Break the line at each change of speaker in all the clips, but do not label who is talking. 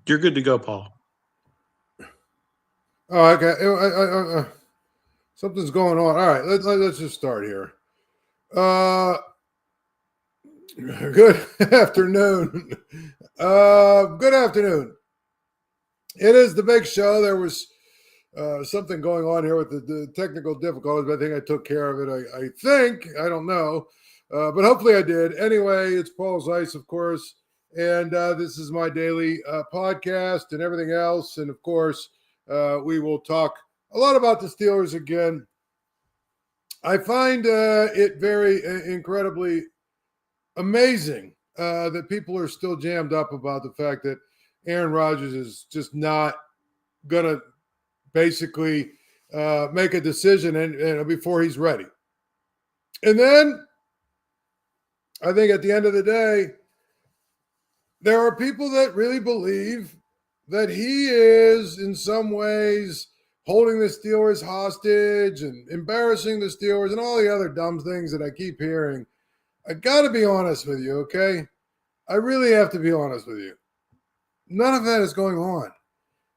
You're good to go, Paul.
Oh, okay. Something's going on. All right, let's just start here. Good afternoon. Good afternoon. It is the big show. There was something going on here with the technical difficulties, but I think I took care of it. I think. I don't know. But hopefully I did. Anyway, it's Paul Zeise, of course. And this is my daily podcast and everything else. And, of course, we will talk a lot about the Steelers again. I find it very incredibly amazing that people are still jammed up about the fact that Aaron Rodgers is just not going to basically make a decision and before he's ready. And then I think at the end of the day, there are people that really believe that he is in some ways holding the Steelers hostage and embarrassing the Steelers and all the other dumb things that I keep hearing. I got to be honest with you, okay? I really have to be honest with you. None of that is going on.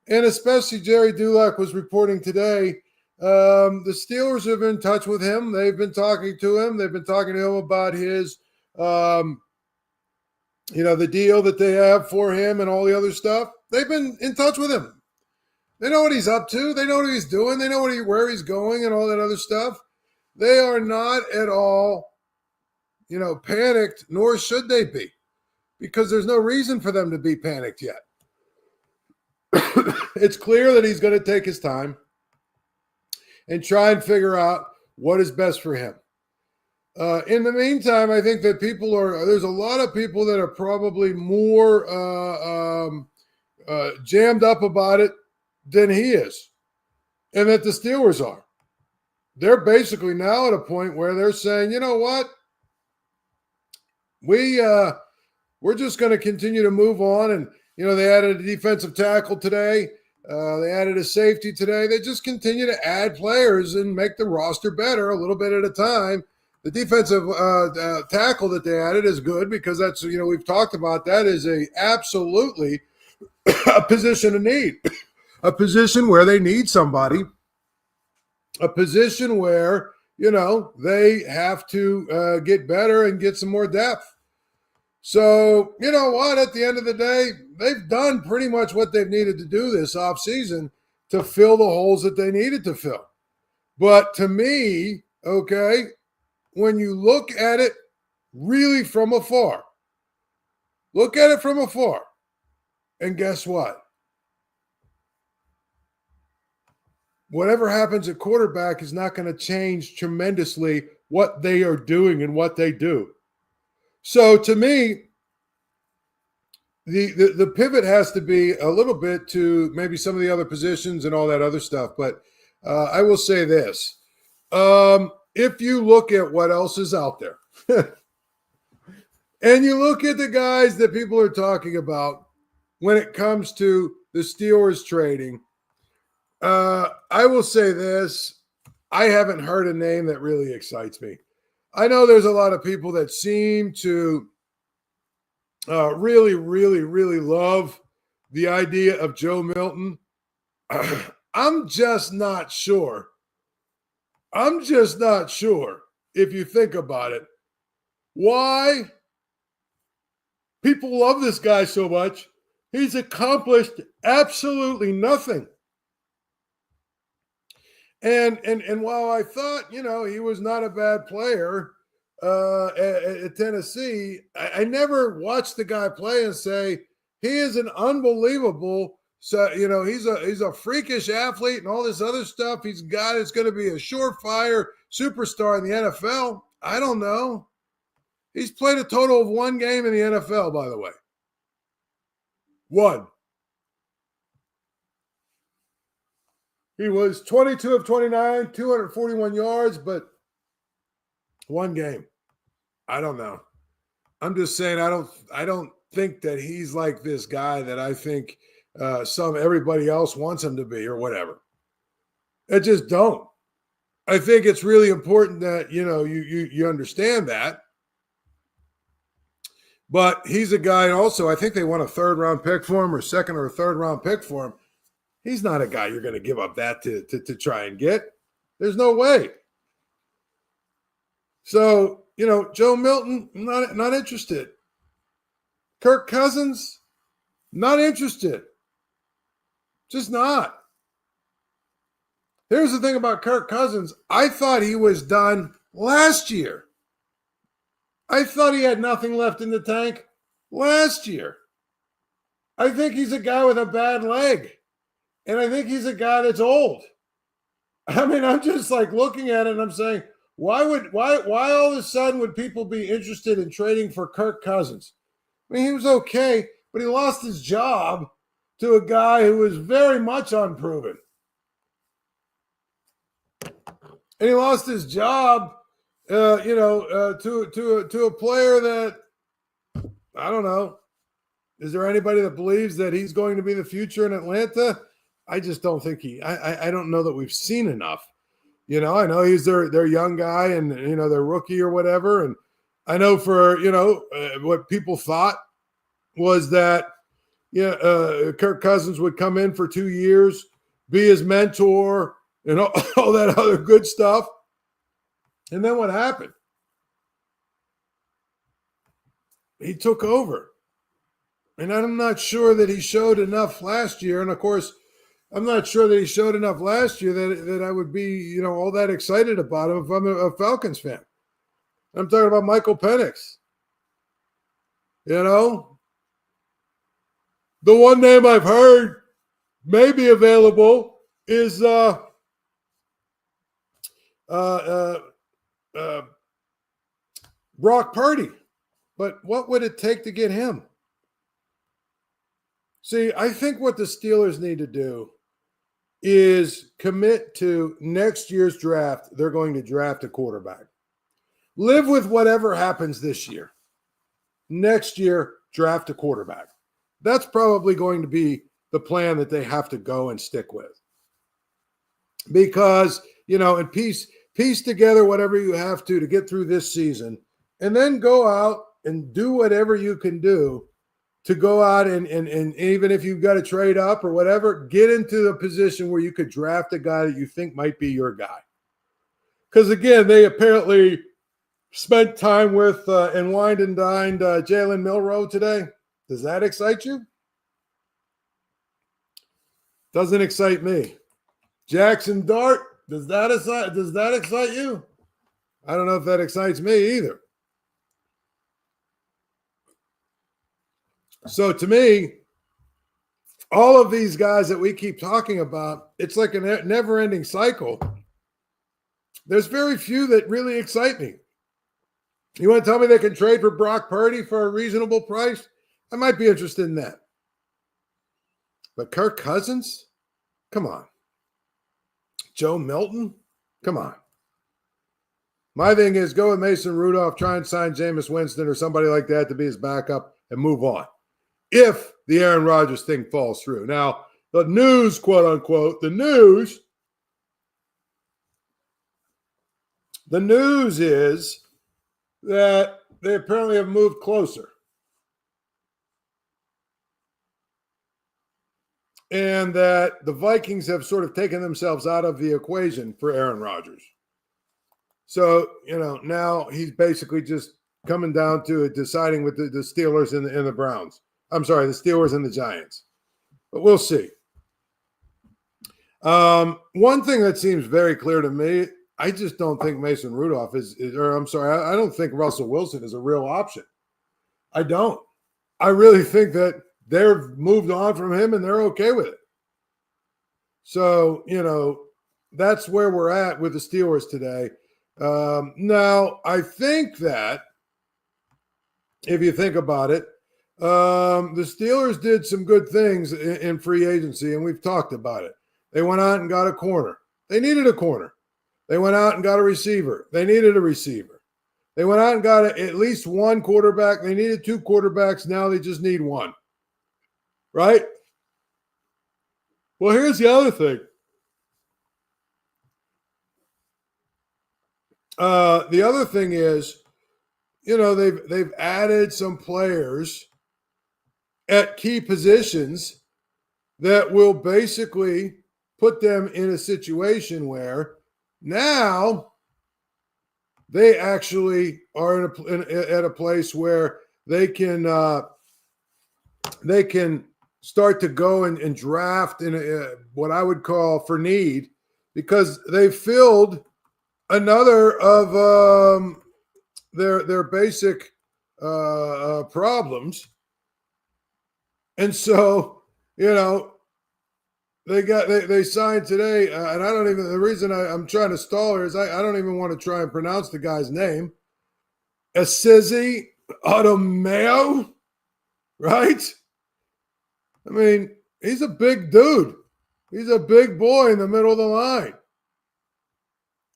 And especially Jerry Dulac was reporting today, the Steelers have been in touch with him. They've been talking to him. They've been talking to him about his, the deal that they have for him and all the other stuff. They've been in touch with him. They know what he's up to. They know what he's doing. They know where he's going and all that other stuff. They are not at all, panicked, nor should they be, because there's no reason for them to be panicked yet. It's clear that he's going to take his time and try and figure out what is best for him. In the meantime, I think that there's a lot of people that are probably more jammed up about it than he is, and that the Steelers are. They're basically now at a point where they're saying, you know what? We're just going to continue to move on. And, they added a defensive tackle today. They added a safety today. They just continue to add players and make the roster better a little bit at a time. The defensive tackle that they added is good because that's, we've talked about that is absolutely a position of need, a position where they need somebody, a position where, they have to get better and get some more depth. So, you know what? At the end of the day, they've done pretty much what they've needed to do this offseason to fill the holes that they needed to fill. But to me, okay, when you look at it really from afar, and guess what? Whatever happens at quarterback is not going to change tremendously what they are doing and what they do. So to me, the pivot has to be a little bit to maybe some of the other positions and all that other stuff. But I will say this. If you look at what else is out there and you look at the guys that people are talking about when it comes to the Steelers trading, I will say this. I haven't heard a name that really excites me. I know there's a lot of people that seem to really, really, really love the idea of Joe Milton. I'm just not sure. If you think about it, why people love this guy so much. He's accomplished absolutely nothing. And while I thought, he was not a bad player at Tennessee, I never watched the guy play and say he is an unbelievable. So he's a freakish athlete and all this other stuff he's got. It's going to be a surefire superstar in the NFL. I don't know. He's played a total of one game in the NFL, by the way. One. He was 22 of 29, 241 yards, but one game. I don't know. I'm just saying I don't think that he's like this guy that I think everybody else wants him to be or whatever. I just don't. I think it's really important that you understand that. But he's a guy, and also I think they want a third-round pick for him or second or third-round pick for him. He's not a guy you're going to give up that to try and get. There's no way. So, Joe Milton, not interested. Kirk Cousins, not interested. Just not. Here's the thing about Kirk Cousins. I thought he was done last year. I thought he had nothing left in the tank last year. I think he's a guy with a bad leg. And I think he's a guy that's old. I mean, I'm just like looking at it and I'm saying, why all of a sudden would people be interested in trading for Kirk Cousins? I mean, he was okay, but he lost his job to a guy who was very much unproven. And he lost his job, to a player that, I don't know. Is there anybody that believes that he's going to be the future in Atlanta? I just don't think I don't know that we've seen enough. I know he's their young guy and, their rookie or whatever. And I know for, what people thought was that, Kirk Cousins would come in for 2 years, be his mentor, and all that other good stuff. And then what happened? He took over. And I'm not sure that he showed enough last year. And, of course, I'm not sure that he showed enough last year that I would be, all that excited about him if I'm a Falcons fan. I'm talking about Michael Penix. The one name I've heard may be available is Brock Purdy. But what would it take to get him? See, I think what the Steelers need to do is commit to next year's draft. They're going to draft a quarterback. Live with whatever happens this year. Next year, draft a quarterback. That's probably going to be the plan that they have to go and stick with. Because, and piece together whatever you have to get through this season, and then go out and do whatever you can do to go out and even if you've got to trade up or whatever, get into a position where you could draft a guy that you think might be your guy. Because, again, they apparently spent time with and wined and dined Jalen Milroe today. Does that excite you? Doesn't excite me. Jackson Dart, does that excite you? I don't know if that excites me either. So to me, all of these guys that we keep talking about, it's like a never-ending cycle. There's very few that really excite me. You want to tell me they can trade for Brock Purdy for a reasonable price? I might be interested in that. But Kirk Cousins? Come on. Joe Milton? Come on. My thing is go with Mason Rudolph, try and sign Jameis Winston or somebody like that to be his backup and move on. If the Aaron Rodgers thing falls through. Now, the news, quote unquote, the news is that they apparently have moved closer. And that the Vikings have sort of taken themselves out of the equation for Aaron Rodgers. So, now he's basically just coming down to deciding with the Steelers and the Browns. I'm sorry, the Steelers and the Giants. But we'll see. One thing that seems very clear to me, I just don't think Mason Rudolph I don't think Russell Wilson is a real option. I don't. I really think that they've moved on from him and they're okay with it. So, that's where we're at with the Steelers today. Now, I think that if you think about it, the Steelers did some good things in free agency, and we've talked about it. They went out and got a corner. They needed a corner. They went out and got a receiver. They needed a receiver. They went out and got at least one quarterback. They needed two quarterbacks. Now they just need one. Right? Well, here's the other thing. The other thing is, they've added some players at key positions that will basically put them in a situation where now they actually are at a place where they can start to go and draft in what I would call for need, because they filled another of their basic problems. And so, they signed today, and the reason I'm trying to stall her is I don't even want to try and pronounce the guy's name. Asizi Odomeo, right? I mean, he's a big dude. He's a big boy in the middle of the line.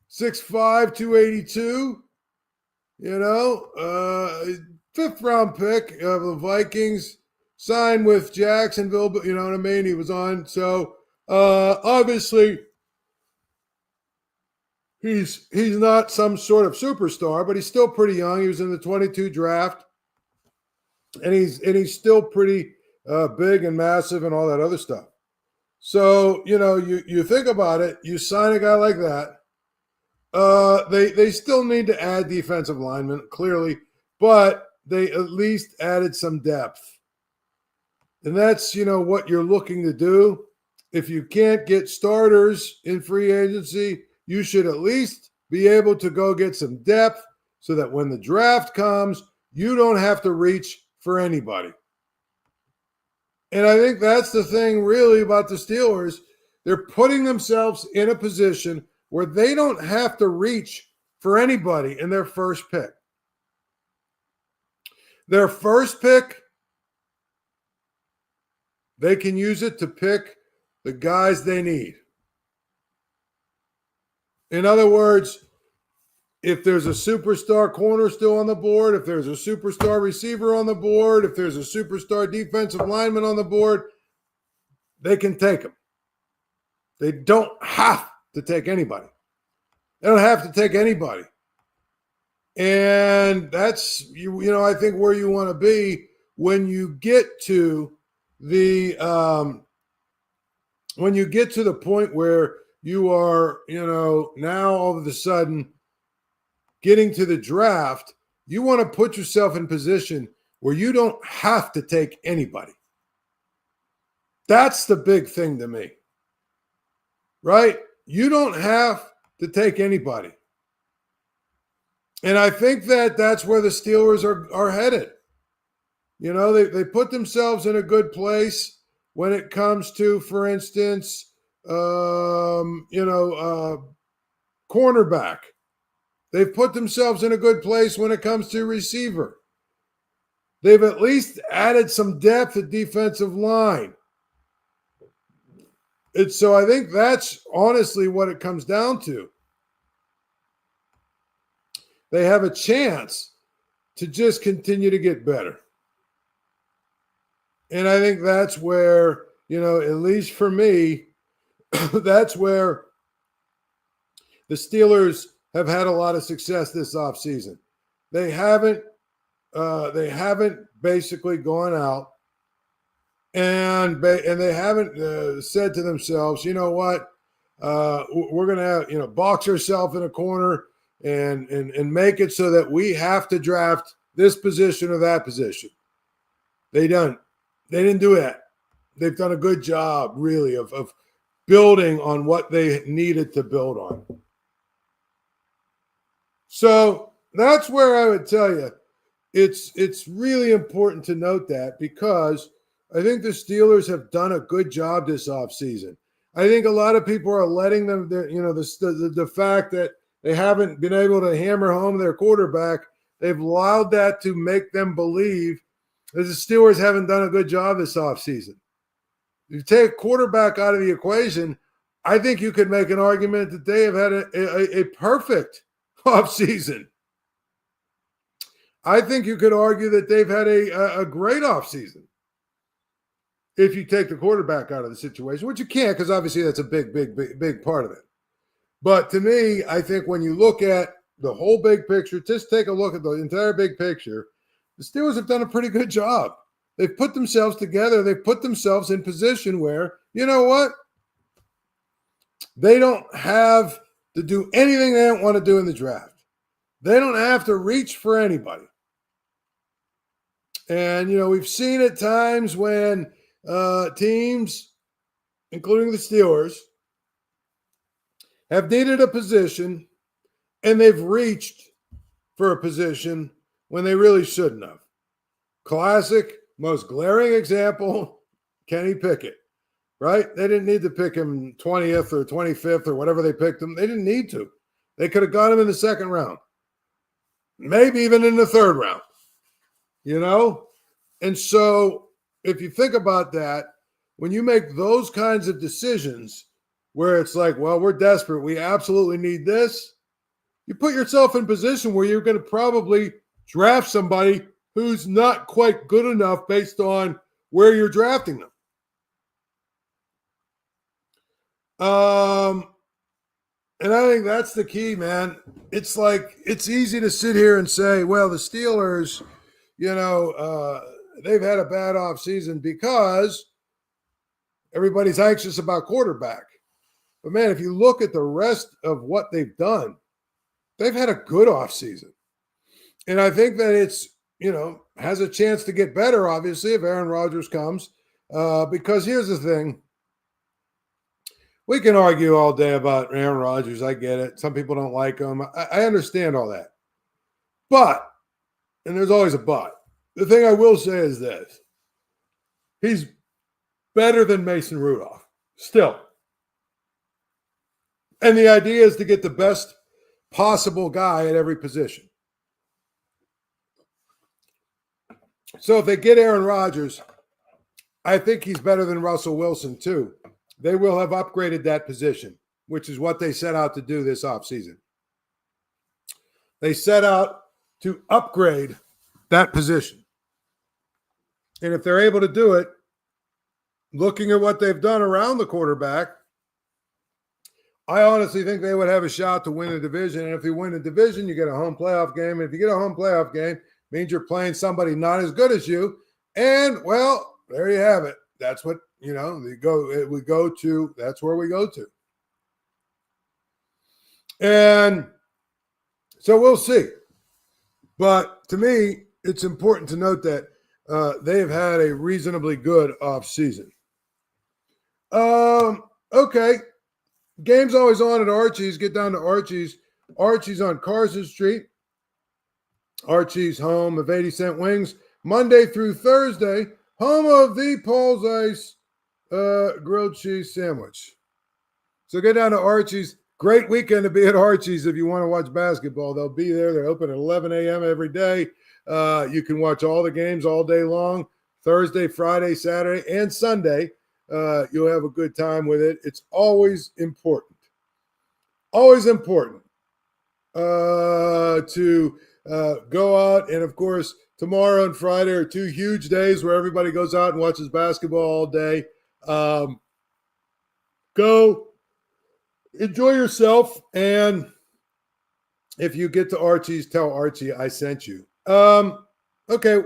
6'5", 282, fifth round pick of the Vikings, signed with Jacksonville, but you know what I mean? He was on. So obviously he's not some sort of superstar, but he's still pretty young. He was in the 22 draft, and he's still pretty big and massive and all that other stuff. So, you think about it, you sign a guy like that. They still need to add defensive linemen, clearly, but they at least added some depth. And that's, what you're looking to do. If you can't get starters in free agency, you should at least be able to go get some depth so that when the draft comes, you don't have to reach for anybody. And I think that's the thing really about the Steelers. They're putting themselves in a position where they don't have to reach for anybody in their first pick. Their first pick, they can use it to pick the guys they need. In other words, if there's a superstar corner still on the board, if there's a superstar receiver on the board, if there's a superstar defensive lineman on the board, they can take them. They don't have to take anybody. They don't have to take anybody. And that's, I think where you want to be when you get to the point where you are, now all of a sudden getting to the draft, you want to put yourself in position where you don't have to take anybody. That's the big thing to me, right? You don't have to take anybody. And I think that's where the Steelers are headed. They put themselves in a good place when it comes to, for instance, cornerback. They've put themselves in a good place when it comes to receiver. They've at least added some depth at defensive line. And so I think that's honestly what it comes down to. They have a chance to just continue to get better. And I think that's where, at least for me, that's where the Steelers have had a lot of success this offseason. They haven't basically gone out and they haven't said to themselves, you know what, we're going to box ourselves in a corner and make it so that we have to draft this position or that position. They didn't do that. They've done a good job, really, of building on what they needed to build on. So that's where I would tell you it's really important to note that, because I think the Steelers have done a good job this offseason. I think a lot of people are letting them, the fact that they haven't been able to hammer home their quarterback, they've allowed that to make them believe that the Steelers haven't done a good job this offseason. If you take quarterback out of the equation, I think you could make an argument that they have had a perfect offseason. I think you could argue that they've had a great offseason if you take the quarterback out of the situation, which you can't, because obviously that's a big part of it. But to me, I think when you look at the whole big picture, just take a look at the entire big picture, the Steelers have done a pretty good job. They've put themselves together. They've put themselves in position where, you know what? They don't have to do anything they don't want to do in the draft. They don't have to reach for anybody. And, we've seen at times when teams, including the Steelers, have needed a position and they've reached for a position when they really shouldn't have. Classic, most glaring example, Kenny Pickett, right? They didn't need to pick him 20th or 25th or whatever they picked him. They didn't need to. They could have got him in the second round, maybe even in the third round, And so if you think about that, when you make those kinds of decisions where it's like, well, we're desperate, we absolutely need this, you put yourself in position where you're going to probably draft somebody who's not quite good enough based on where you're drafting them. And I think that's the key, man. It's like, it's easy to sit here and say, well, the Steelers, they've had a bad offseason because everybody's anxious about quarterback. But, man, if you look at the rest of what they've done, they've had a good offseason. And I think that it's, has a chance to get better, obviously, if Aaron Rodgers comes. Because here's the thing. We can argue all day about Aaron Rodgers. I get it. Some people don't like him. I understand all that. But, and there's always a but, the thing I will say is this. He's better than Mason Rudolph, still. And the idea is to get the best possible guy at every position. So if they get Aaron Rodgers, I think he's better than Russell Wilson too. They will have upgraded that position, which is what they set out to do this offseason. They set out to upgrade that position. And if they're able to do it, looking at what they've done around the quarterback, I honestly think they would have a shot to win the division. And if you win the division, you get a home playoff game. And if you get a home playoff game, it means you're playing somebody not as good as you. And, well, there you have it. That's what, that's where we go to. And so we'll see. But to me, it's important to note that they've had a reasonably good offseason. Okay. Game's always on at Archie's. Get down to Archie's. Archie's on Carson Street. Archie's, home of 80-cent wings. Monday through Thursday, home of the Paul Zeise grilled cheese sandwich. So get down to Archie's. Great weekend to be at Archie's if you want to watch basketball. They'll be there. They're open at 11 a.m. every day. You can watch all the games all day long, Thursday, Friday, Saturday, and Sunday. You'll have a good time with it. It's always important to go out. And, of course, tomorrow and Friday are two huge days where everybody goes out and watches basketball all day. Go enjoy yourself. And if you get to Archie's, tell Archie I sent you. Okay.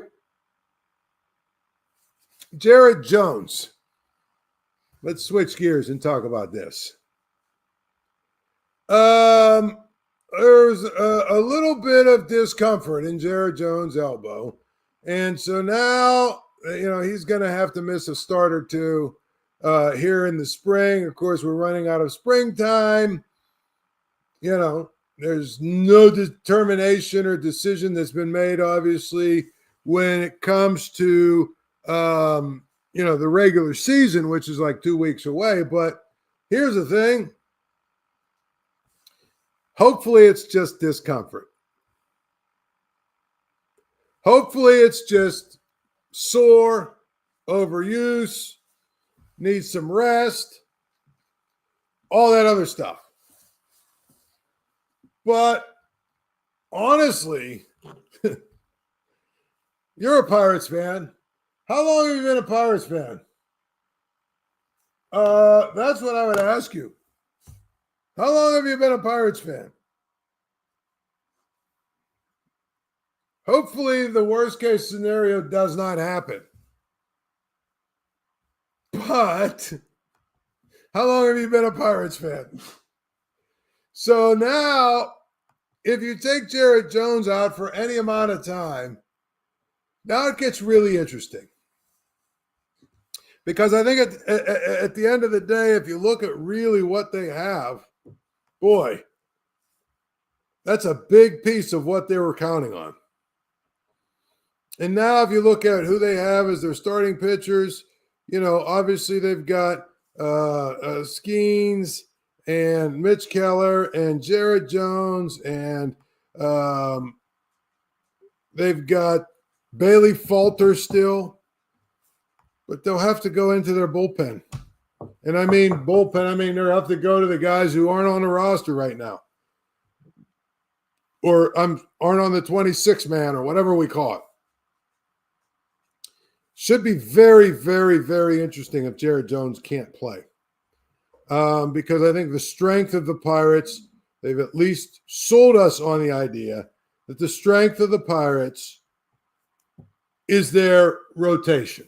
Jared Jones. Let's switch gears and talk about this. There's a little bit of discomfort in Jared Jones' elbow. And so now, he's going to have to miss a start or two here in the spring. Of course, we're running out of springtime. There's no determination or decision that's been made, obviously, when it comes to the regular season, which is like 2 weeks away. But here's the thing. Hopefully it's just discomfort. Hopefully it's just sore, overuse, needs some rest, all that other stuff. But honestly, you're a Pirates fan. How long have you been a Pirates fan? That's what I would ask you. How long have you been a Pirates fan? Hopefully, the worst case scenario does not happen. But how long have you been a Pirates fan? So now, if you take Jared Jones out for any amount of time, now it gets really interesting. Because I think at the end of the day, if you look at really what they have, boy, that's a big piece of what they were counting on. And now if you look at who they have as their starting pitchers, obviously they've got Skenes and Mitch Keller and Jared Jones, and they've got Bailey Falter still, but they'll have to go into their bullpen. And I mean bullpen, they'll have to go to the guys who aren't on the roster right now, or aren't on the 26 man or whatever we call it. Should be very, very, very interesting if Jared Jones can't play. Because I think the strength of the Pirates, they've at least sold us on the idea that the strength of the Pirates is their rotation.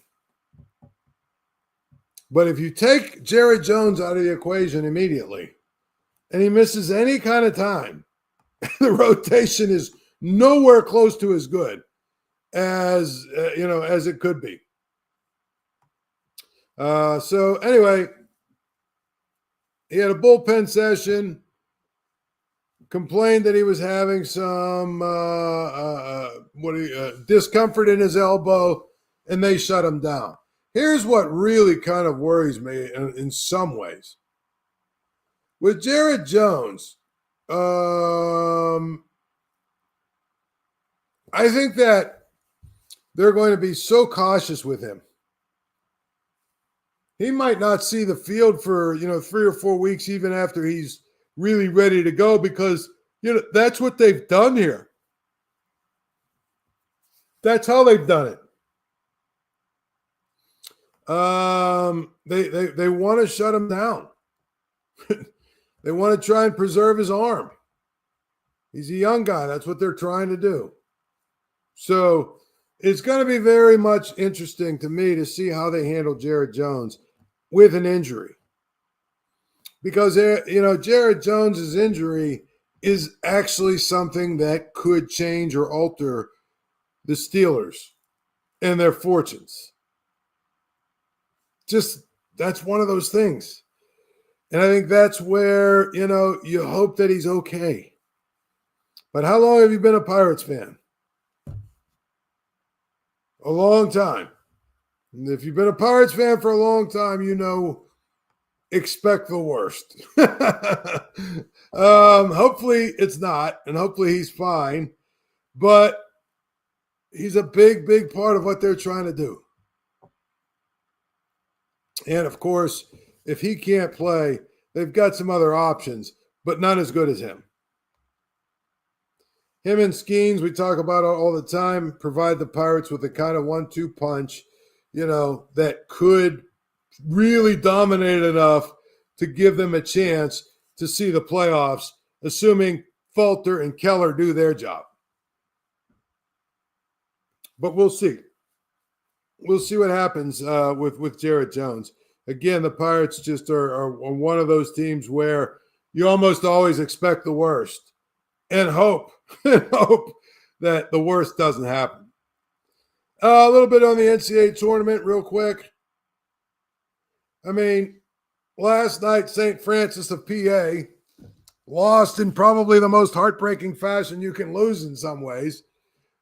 But if you take Jared Jones out of the equation immediately and he misses any kind of time, the rotation is nowhere close to as good as as it could be. So anyway, he had a bullpen session, complained that he was having some discomfort in his elbow, and they shut him down. Here's what really kind of worries me in some ways. With Jared Jones, I think that they're going to be so cautious with him. He might not see the field for, 3 or 4 weeks, even after he's really ready to go, because, that's what they've done here. That's how they've done it. They want to shut him down. They want to try and preserve his arm. He's a young guy. That's what they're trying to do. So it's going to be very much interesting to me to see how they handle Jared Jones with an injury. Because, Jared Jones's injury is actually something that could change or alter the Steelers and their fortunes. Just, that's one of those things. And I think that's where, you hope that he's okay. But how long have you been a Pirates fan? A long time. And if you've been a Pirates fan for a long time, expect the worst. Hopefully it's not, and hopefully he's fine. But he's a big, big part of what they're trying to do. And, of course, if he can't play, they've got some other options, but none as good as him. Him and Skenes, we talk about all the time, provide the Pirates with a kind of 1-2 punch, that could really dominate enough to give them a chance to see the playoffs, assuming Falter and Keller do their job. But we'll see. We'll see what happens with Jared Jones. Again, the Pirates just are one of those teams where you almost always expect the worst and hope that the worst doesn't happen. A little bit on the NCAA tournament real quick. Last night, St. Francis of PA lost in probably the most heartbreaking fashion you can lose in some ways,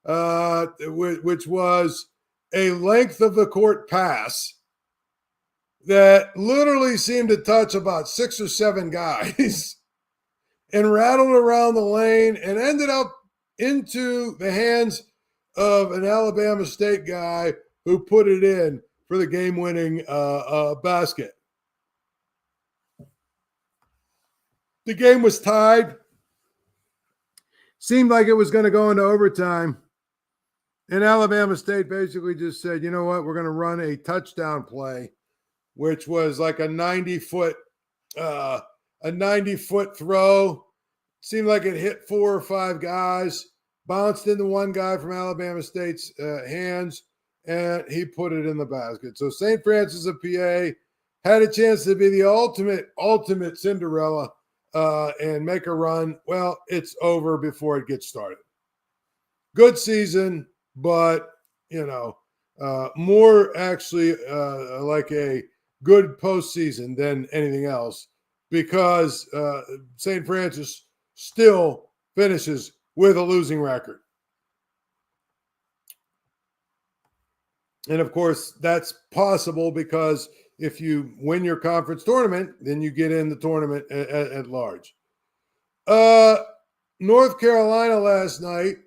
which was a length of the court pass that literally seemed to touch about 6 or 7 guys and rattled around the lane and ended up into the hands of an Alabama State guy who put it in for the game-winning basket. The game was tied. Seemed like it was going to go into overtime. And Alabama State basically just said, you know what, we're going to run a touchdown play, which was like a 90-foot throw. Seemed like it hit 4 or 5 guys, bounced into one guy from Alabama State's hands, and he put it in the basket. So St. Francis of PA had a chance to be the ultimate Cinderella and make a run. Well, it's over before it gets started. Good season, but, more actually like a good postseason than anything else, because St. Francis still finishes with a losing record. And, of course, that's possible because if you win your conference tournament, then you get in the tournament at large. North Carolina last night,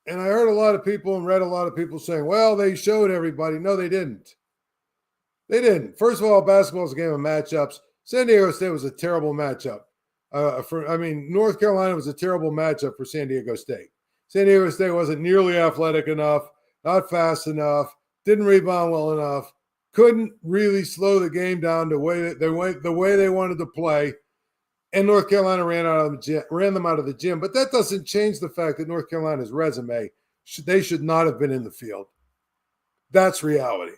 and I heard a lot of people and read a lot of people saying, well, they showed everybody. No, they didn't. They didn't. First of all, basketball is a game of matchups. San Diego State was a terrible matchup. North Carolina was a terrible matchup for San Diego State. San Diego State wasn't nearly athletic enough, not fast enough, didn't rebound well enough, couldn't really slow the game down the way they wanted to play. And North Carolina ran them out of the gym. But that doesn't change the fact that North Carolina's resume, they should not have been in the field. That's reality.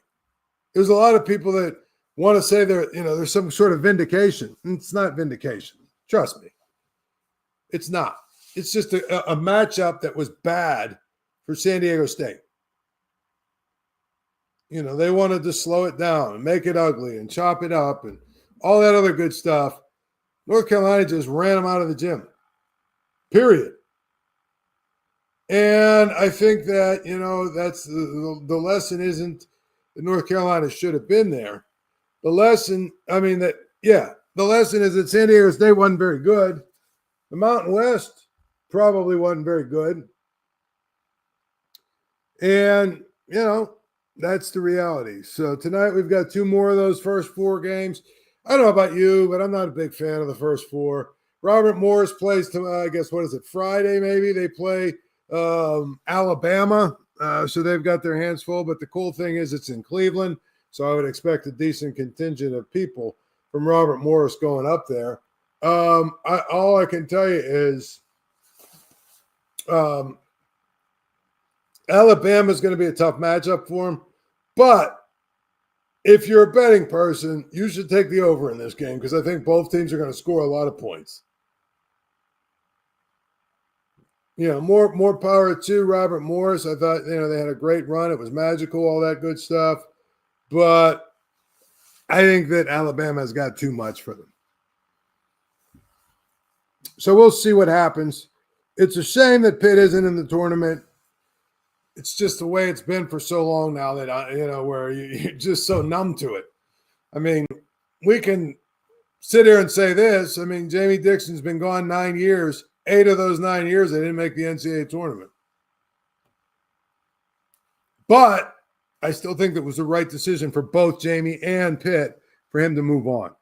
There's a lot of people that want to say there's some sort of vindication. It's not vindication. Trust me. It's not. It's just a matchup that was bad for San Diego State. They wanted to slow it down and make it ugly and chop it up and all that other good stuff. North Carolina just ran them out of the gym, period. And I think that, that's the lesson isn't that North Carolina should have been there. The lesson is that San Diego State wasn't very good. The Mountain West probably wasn't very good. And, that's the reality. So tonight we've got two more of those first four games. I don't know about you, but I'm not a big fan of the first four. Robert Morris plays, Friday maybe? They play Alabama, so they've got their hands full. But the cool thing is it's in Cleveland, so I would expect a decent contingent of people from Robert Morris going up there. All I can tell you is Alabama's going to be a tough matchup for them, but if you're a betting person, you should take the over in this game because I think both teams are going to score a lot of points. More power to Robert Morris. I thought, they had a great run. It was magical, all that good stuff. But I think that Alabama's got too much for them. So we'll see what happens. It's a shame that Pitt isn't in the tournament. It's just the way it's been for so long now that, where you're just so numb to it. I mean, we can sit here and say this. I mean, Jamie Dixon's been gone 9 years. 8 of those 9 years, they didn't make the NCAA tournament. But I still think it was the right decision for both Jamie and Pitt for him to move on.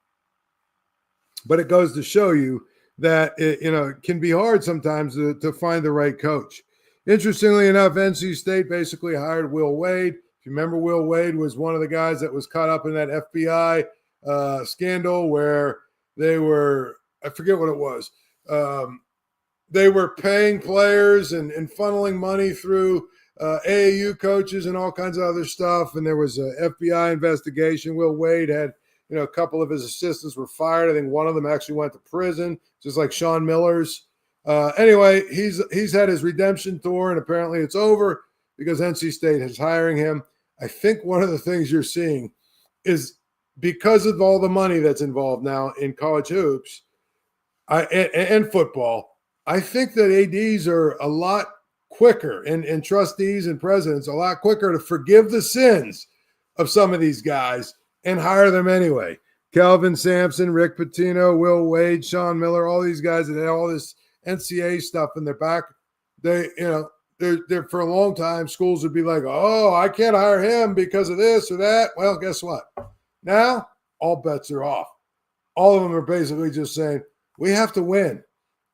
But it goes to show you that, it can be hard sometimes to find the right coach. Interestingly enough, NC State basically hired Will Wade. If you remember, Will Wade was one of the guys that was caught up in that FBI scandal where they were, I forget what it was. They were paying players and funneling money through AAU coaches and all kinds of other stuff. And there was an FBI investigation. Will Wade had, a couple of his assistants were fired. I think one of them actually went to prison, just like Sean Miller's. Anyway, he's had his redemption tour, and apparently it's over because NC State is hiring him. I think one of the things you're seeing is because of all the money that's involved now in college hoops and football, I think that ADs are a lot quicker and trustees and presidents a lot quicker to forgive the sins of some of these guys and hire them anyway. Kelvin Sampson, Rick Pitino, Will Wade, Sean Miller, all these guys that had all this NCAA stuff in their back, they're for a long time, schools would be like, oh, I can't hire him because of this or that. Well, guess what? Now, all bets are off. All of them are basically just saying, we have to win.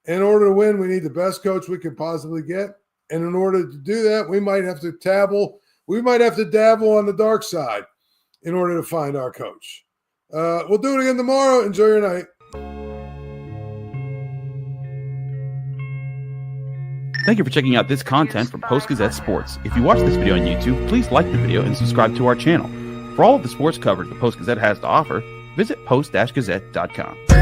In order to win, we need the best coach we can possibly get. And in order to do that, we might have to dabble on the dark side in order to find our coach. We'll do it again tomorrow. Enjoy your night.
Thank you for checking out this content from Post-Gazette Sports. If you watch this video on YouTube, please like the video and subscribe to our channel. For all of the sports coverage the Post-Gazette has to offer, visit post-gazette.com.